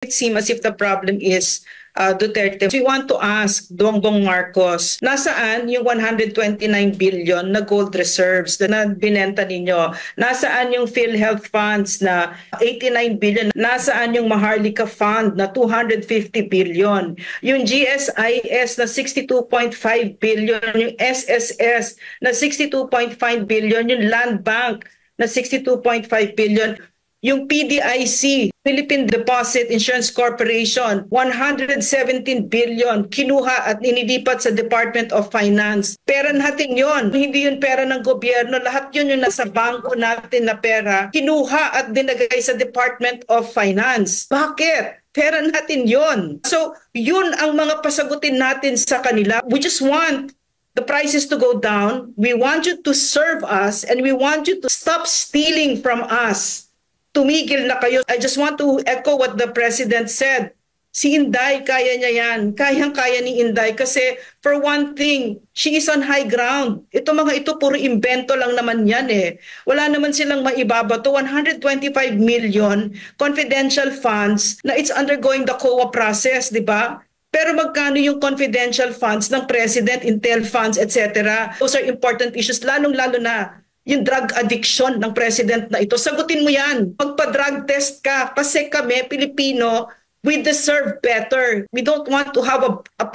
It seems as if the problem is Duterte. We want to ask Bongbong Marcos, nasaan yung 129 billion na gold reserves na binenta ninyo? Nasaan yung PhilHealth funds na 89 billion? Nasaan yung Maharlika Fund na 250 billion? Yung GSIS na 62.5 billion, yung SSS na 62.5 billion, yung Land Bank na 62.5 billion, yung PDIC, Philippine Deposit Insurance Corporation, 117 billion kinuha at inilipat sa Department of Finance. Pera natin yon, hindi yun pera ng gobyerno. Lahat yun yung nasa bangko natin na pera, kinuha at dinagay sa Department of Finance. Bakit? Pera natin yon. So, yun ang mga pasagutin natin sa kanila. We just want the prices to go down. We want you to serve us and we want you to stop stealing from us. Tumigil na kayo. I just want to echo what the President said. Si Inday, kaya niya yan. Kayang-kaya ni Inday kasi for one thing, she is on high ground. Ito mga ito, puro invento lang naman yan eh. Wala naman silang maibabato. 125 million confidential funds na it's undergoing the COA process, di ba? Pero magkano yung confidential funds ng President, Intel funds, etc. Those are important issues, lalong-lalo na yung drug addiction ng president na ito. Sagutin mo yan. Magpa-drug test ka kasi kami, Pilipino, we deserve better. We don't want to have a